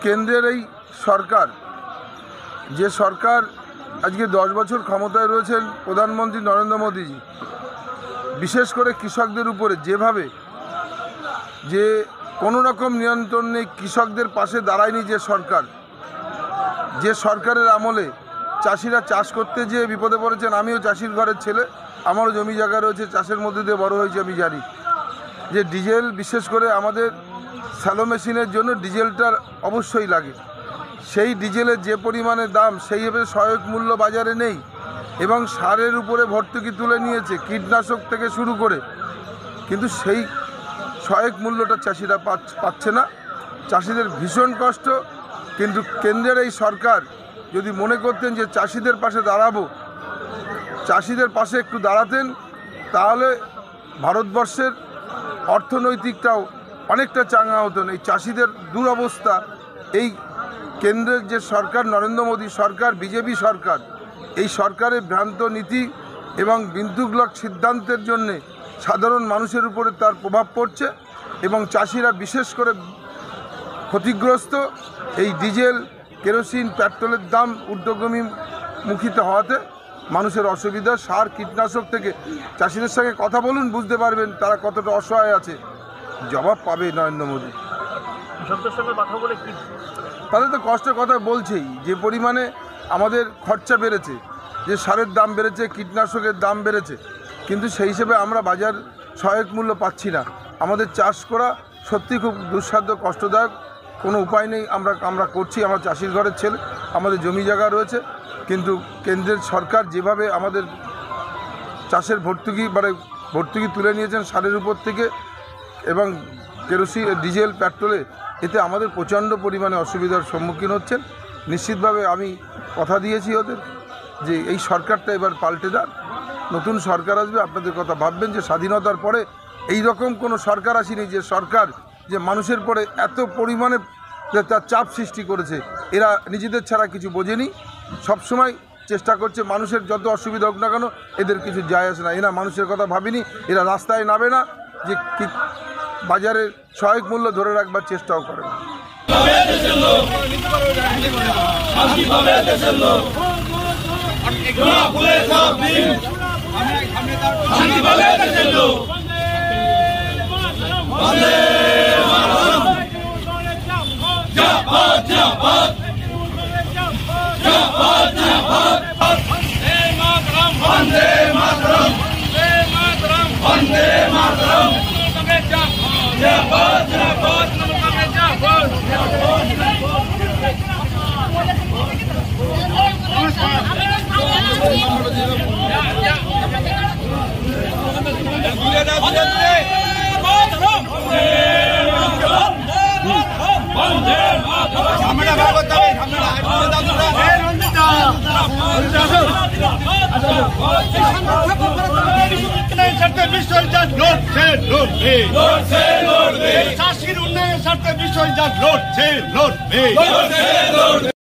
কেন্দ্রের এই সরকার, যে সরকার আজকে 10 বছর ক্ষমতায় রয়েছেন প্রধানমন্ত্রী নরেন্দ্র মোদীজি, বিশেষ করে কৃষকদের উপরে যেভাবে যে কোনো রকম নিয়ন্ত্রণ নেই, কৃষকদের পাশে দাঁড়ায়নি যে সরকারের আমলে চাষিরা চাষ করতে যেয়ে বিপদে পড়েছেন। আমিও চাষির ঘরের ছেলে, আমারও জমি জায়গা রয়েছে, চাষের মধ্যে দিয়ে বড় হয়েছে। আমি জানি যে ডিজেল, বিশেষ করে আমাদের স্যালো মেশিনের জন্য ডিজেলটা অবশ্যই লাগে। সেই ডিজেলের যে পরিমাণে দাম, সেইভাবে সহায়ক মূল্য বাজারে নেই এবং সারের উপরে ভর্তুকি তুলে নিয়েছে, কীটনাশক থেকে শুরু করে, কিন্তু সেই সহায়ক মূল্যটা চাষিরা পাচ্ছে না। চাষিদের ভীষণ কষ্ট। কিন্তু কেন্দ্রের এই সরকার যদি মনে করতেন যে চাষিদের পাশে দাঁড়াবো, চাষিদের পাশে একটু দাঁড়াতেন, তাহলে ভারতবর্ষের অর্থনৈতিকটাও অনেকটা চাঙ্গা হতো। এই চাষিদের দুরবস্থা, এই কেন্দ্রের যে সরকার, নরেন্দ্র মোদী সরকার, বিজেপি সরকার, এই সরকারের ভ্রান্ত নীতি এবং বিন্দুগ্লক সিদ্ধান্তের জন্যে সাধারণ মানুষের উপরে তার প্রভাব পড়ছে এবং চাষিরা বিশেষ করে ক্ষতিগ্রস্ত। এই ডিজেল, কেরোসিন, পেট্রোলের দাম ঊর্ধ্বগামীমুখিত হওয়াতে মানুষের অসুবিধা। সার, কীটনাশক থেকে চাষিদের সঙ্গে কথা বলুন, বুঝতে পারবেন তারা কতটা অসহায় আছে। জবাব পাবে নরেন্দ্র মোদী। তাদের তো কষ্টের কথা বলছেই, যে পরিমাণে আমাদের খরচা বেড়েছে, যে সারের দাম বেড়েছে, কীটনাশকের দাম বেড়েছে, কিন্তু সেই হিসেবে আমরা বাজার সহায়ক মূল্য পাচ্ছি না। আমাদের চাষ করা সত্যি খুব দুঃসাধ্য, কষ্টদায়ক, কোনো উপায় নেই। আমরা করছি, আমরা চাষির ঘরের ছেলে, আমাদের জমি জায়গা রয়েছে, কিন্তু কেন্দ্রের সরকার যেভাবে আমাদের চাষের ভর্তুকি তুলে নিয়েছেন সারের উপর থেকে এবং কেরোসিন, ডিজেল, পেট্রোলে, এতে আমাদের প্রচণ্ড পরিমাণে অসুবিধার সম্মুখীন হচ্ছেন। নিশ্চিতভাবে আমি কথা দিয়েছি ওদের যে এই সরকারটা এবার পাল্টে দেন, নতুন সরকার আসবে। আপনাদের কথা ভাববেন যে স্বাধীনতার পরে এই রকম কোনো সরকার আসেনি, যে সরকার যে মানুষের পরে এত পরিমাণে তার চাপ সৃষ্টি করেছে। এরা নিজেদের ছাড়া কিছু বোঝেনি, সবসময় চেষ্টা করছে মানুষের যত অসুবিধা হোক না কেন এদের কিছু যায় আসে না। এরা মানুষের কথা ভাবেনি, এরা রাস্তায় নামে না, যে বাজারের সহায়ক মূল্য ধরে রাখবার চেষ্টাও করে না। চাষির উন্নয়নের স্বার্থে বিষয় যা লড়ছে লড়বে।